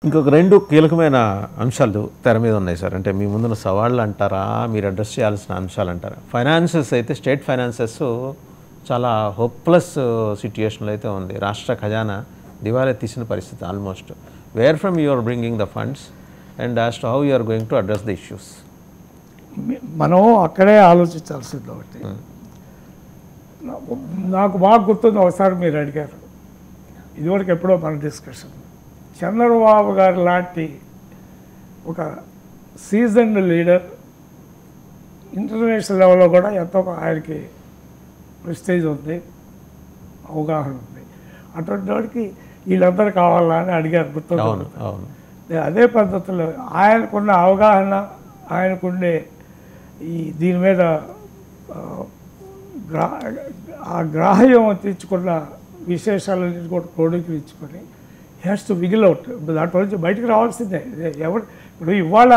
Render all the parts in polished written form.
ఇంకొక 2 కీలకమైన అంశాలు తెర మీద ఉన్నాయి సార్. అంటే మీ ముందున్న సవాళ్ళు అంటారా, మీరు అడ్రస్ చేయాల్సిన అంశాలు అంటారా? ఫైనాన్సెస్ అయితే స్టేట్ ఫైనాన్సెస్ చాలా హోప్లెస్ సిట్యుయేషన్లో అయితే ఉంది. రాష్ట్ర ఖజానా దివాలా తీసిన పరిస్థితి almost. Where from you are bringing the funds and as to how you are going to address the issues? మనం అక్కడే ఆలోచించాల్సింది ఒకటి. నాకు బాగా గుర్తుంది, ఒకసారి మీరు అడిగారు, ఇదివరకు ఎప్పుడో మన డిస్కషన్, చంద్రబాబు గారు లాంటి ఒక సీజన్డ్ లీడర్ ఇంటర్నేషనల్ లెవెల్లో కూడా ఎంతో ఆయనకి ప్రెస్టేజ్ ఉంది, అవగాహన ఉంది. అటువంటి వాడికి వీళ్ళందరూ కావాలా అని అడిగారు, గుర్తుంది. అదే పద్ధతిలో ఆయనకున్న అవగాహన, ఆయనకుండే దీని మీద ఆ గ్రాహ్యం తెచ్చుకున్న విశేషాలన్నీ కూడా క్రోడీకరించుకొని హ్యాస్ టు విగిల్ అవుట్. దాంట్లో నుంచి బయటకు రావాల్సిందే. ఇప్పుడు ఇవాళ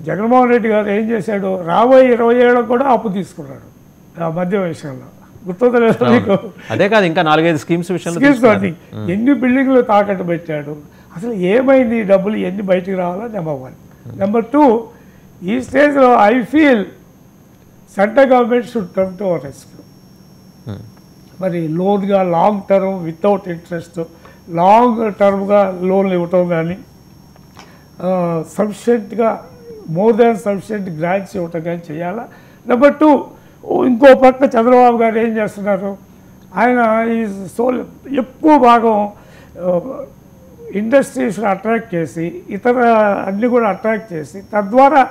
జగన్మోహన్ రెడ్డి గారు ఏం చేశాడు, రాబోయే 20 ఏళ్ళకు కూడా అప్పు తీసుకున్నాడు ఆ మద్యం విషయంలో, గుర్తుందా లేదా మీకు? అదే కాదు, ఇంకా 4-5 స్కీమ్స్ ఎన్ని బిల్డింగ్లు తాకట్టు పెట్టాడు, అసలు ఏమైంది ఈ డబ్బులు, ఎన్ని బయటకు రావాలో నెంబర్ 1. నెంబర్ 2, ఈ స్టేజ్లో I feel central government should come to our rescue. మరి లోన్గా long term without interest, long టర్మ్గా లోన్లు ఇవ్వటం కానీ, సఫిషియెంట్గా మోర్ దాన్ సఫిషియెంట్ గ్రాంట్స్ ఇవ్వటం కానీ చేయాలా. నెంబర్ 2, ఇంకో పక్క చంద్రబాబు గారు ఏం చేస్తున్నారు, ఆయన ఈ ఎక్కువ భాగం ఇండస్ట్రీస్ని అట్రాక్ట్ చేసి, ఇతర అన్నీ కూడా అట్రాక్ట్ చేసి, తద్వారా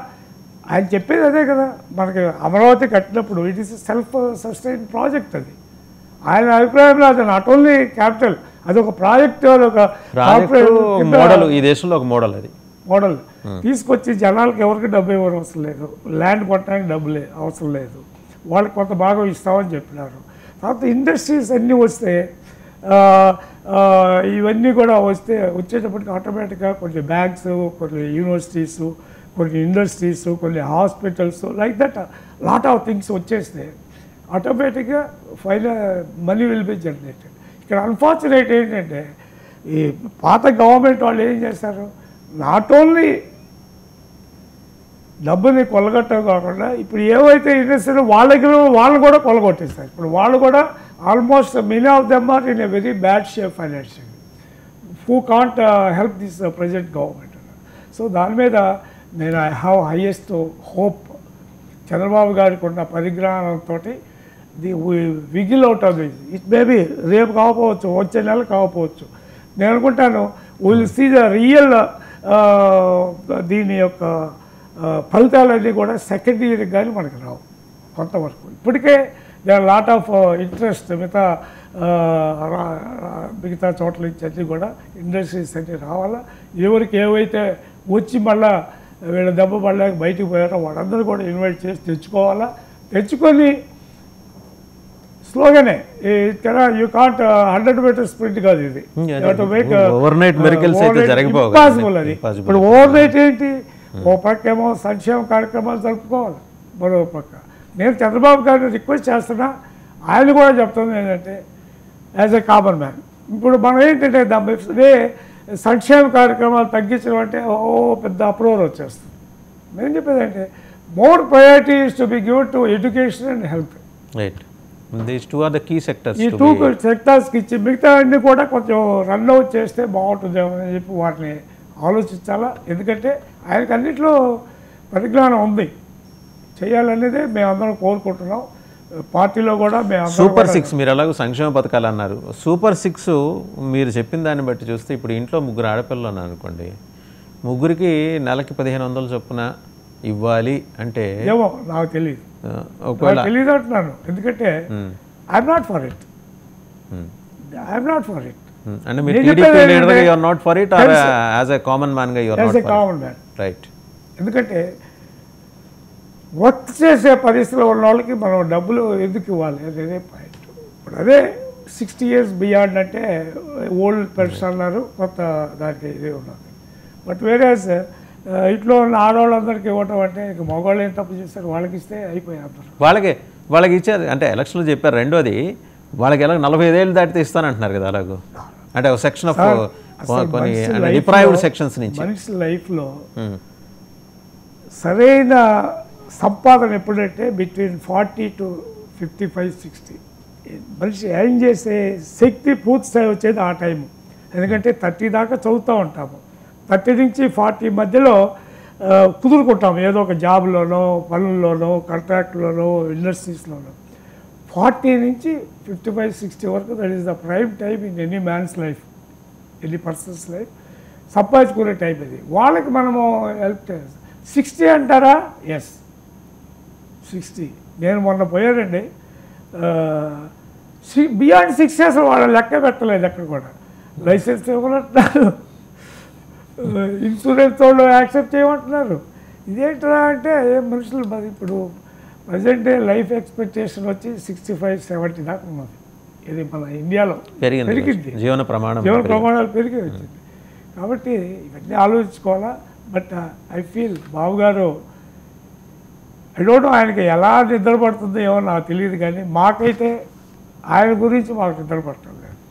ఆయన చెప్పేది అదే కదా, మనకి అమరావతి కట్టినప్పుడు it is self sustain project. అది ఆయన అభిప్రాయంలో అది నాట్ ఓన్లీ క్యాపిటల్, అది ఒక ప్రాజెక్ట్, ఒక మోడల్, ఈ దేశంలో ఒక మోడల్. అది మోడల్ తీసుకొచ్చి జనాలకు ఎవరికి డబ్బు ఇవ్వడం అవసరం లేదు, ల్యాండ్ కొట్టడానికి డబ్బు అవసరం లేదు, వాళ్ళకి కొంత భాగం ఇస్తామని చెప్పినారు. తర్వాత ఇండస్ట్రీస్ అన్నీ వస్తే, ఇవన్నీ కూడా వచ్చేటప్పటికి ఆటోమేటిక్గా కొన్ని బ్యాంక్స్, కొన్ని యూనివర్సిటీసు, కొన్ని ఇండస్ట్రీస్, కొన్ని hospitals, like that lot of things వచ్చేస్తే ఆటోమేటిక్గా మనీ విల్ బి జనరేటెడ్. ఇక్కడ అన్ఫార్చునేట్ ఏంటంటే, ఈ పాత గవర్నమెంట్ వాళ్ళు ఏం చేస్తారు, నాట్ ఓన్లీ డబ్బుని కొల్లగొట్టడం కాకుండా ఇప్పుడు ఏవైతే ఇండస్ట్రీ వాళ్ళ దగ్గర వాళ్ళు కూడా కొల్లగొట్టేస్తారు. ఇప్పుడు వాళ్ళు కూడా almost many of them are in a very bad shape financial, who can't help this present government. So దాని మీద నేను I have highest hope. Chandrababu గారికి ఉన్న పరిజ్ఞానంతో wiggle out of this. It maybe రేపు కాకపోవచ్చు, వచ్చే నెల కాకపోవచ్చు. నేను అనుకుంటాను విల్ సీ ద రియల్ దీని యొక్క ఫలితాలన్నీ కూడా సెకండ్ ఇయర్కి కానీ మనకు రావు కొంతవరకు. ఇప్పటికే they are lot of interest మిగతా చోట్ల నుంచి అన్నీ కూడా ఇండస్ట్రీస్ అన్నీ రావాలా. ఎవరికి ఏవైతే వచ్చి మళ్ళా వీళ్ళ దెబ్బ పడలేక బయటికి పోయారో వాళ్ళందరూ కూడా ఇన్వైట్ చేసి తెచ్చుకోవాలా. తెచ్చుకొని స్లోగానే యూ కాంట్ 100 మీటర్ స్ప్రింట్ కాదు ఇది, ఇంపాసిబుల్. అది ఇప్పుడు ఓవర్ నైట్ ఏంటి, ఓ పక్క ఏమో సంక్షేమ కార్యక్రమాలు జరుపుకోవాలి, మరో పక్క నేను చంద్రబాబు గారిని రిక్వెస్ట్ చేస్తున్నా, ఆయన కూడా చెప్తుంది ఏంటంటే యాజ్ ఎ కామన్ మ్యాన్, ఇప్పుడు మనం ఏంటంటే దాని సంక్షేమ కార్యక్రమాలు తగ్గించడం అంటే పెద్ద అప్రూవల్ వచ్చేస్తుంది. నేను చెప్పేది అంటే more priority is to be given to education and health. These two are the key sectors. ఈ 2 సెక్టర్స్కి ఇచ్చి మిగతా అన్నీ కూడా కొంచెం రన్ అవుట్ చేస్తే బాగుంటుందేమో అని చెప్పి వాటిని ఆలోచించాలా. ఎందుకంటే ఆయనకు అన్నింటిలో పరిజ్ఞానం ఉంది, చేయాలనేదే మేమందరం కోరుకుంటున్నాం. పార్టీలో కూడా మేము సూపర్ 6 మీరు అలాగే సంక్షేమ పథకాలు అన్నారు. సూపర్ 6 మీరు చెప్పిన దాన్ని బట్టి చూస్తే ఇప్పుడు ఇంట్లో 3 ఆడపిల్లలు అనుకోండి, ముగ్గురికి నెలకి 1500 చొప్పున ఇవ్వాలి అంటే ఏమో నాకు తెలియదు, తెలియదు అంటున్నాను. ఎందుకంటే ఐఎమ్ నాట్ ఫర్ ఇట్. అంటే మీరు టీడీపీ లీడర్గా you are not for it or as a common man గా you are not for it? Common man, right. ఎందుకంటే వర్క్ చేసే పరిస్థితిలో ఉన్న వాళ్ళకి మనం డబ్బులు ఎందుకు ఇవ్వాలి అదే పాయింట్. ఇప్పుడు అదే 60 years బియాండ్ అంటే ఓల్డ్ పెన్షన్ అన్నారు, కొత్త దానికి ఇదే ఉన్నది. బట్ వేరేస్ ఇంట్లో ఉన్న ఆడవాళ్ళందరికీ ఇవ్వటం అంటే ఇక మగవాళ్ళు ఏం తప్పు చేస్తారు, వాళ్ళకి ఇస్తే అయిపోయాయి అందరూ. వాళ్ళకి ఇచ్చారు అంటే ఎలక్షన్లో చెప్పారు. రెండోది వాళ్ళకి ఎలా 45 ఏళ్ళు దాటితే ఇస్తానంటున్నారు కదా అలాగూ, అంటే ఒక సెక్షన్ ఆఫ్ కొన్ని డిప్రైవ్డ్ సెక్షన్స్ నుంచి. మనిషి లైఫ్లో సరైన సంపాదన ఎప్పుడంటే బిట్వీన్ 40 to 55, 60 మనిషి ఏం చేసే శక్తి పూర్తి స్థాయి వచ్చేది ఆ టైము. ఎందుకంటే 30 దాకా చదువుతూ ఉంటాము, 30 నుంచి 40 మధ్యలో కుదురుకుంటాము ఏదో ఒక జాబ్లోనో, పనుల్లోనో, కాంట్రాక్ట్లోనో, ఇండస్ట్రీస్లోనో. 40 నుంచి 55, 60 వరకు that is the prime time in any man's life, any person's life. సంపాదించుకునే టైం అది. వాళ్ళకి మనము హెల్ప్ చేస్తాం. 60 అంటారా? ఎస్, 60. నేను మొన్న పోయానండి, బియాండ్ 60 అసలు వాళ్ళు లెక్క పెట్టలేదు ఎక్కడ కూడా. లైసెన్స్ ఇవ్వమంటున్నారు, ఇన్సూరెన్స్ వాళ్ళు యాక్సెప్ట్ చేయమంటున్నారు. ఇదేంటరా అంటే మనుషులు మరి ఇప్పుడు ప్రజెంట్ లైఫ్ ఎక్స్పెక్టేషన్ వచ్చి 65, 70 దాకా ఉన్నది. ఇది మన ఇండియాలో పెరిగింది, జీవన ప్రమాణాలు పెరిగి వచ్చింది. కాబట్టి ఇవన్నీ ఆలోచించుకోవాలా. బట్ ఐ ఫీల్ బాబు గారు, ఐ డోంట్ నో ఆయనకి ఎలా నిద్ర పడుతుందో ఏమో నాకు తెలియదు, కానీ మాకైతే ఆయన గురించి మాకు నిద్ర పట్టలేదు.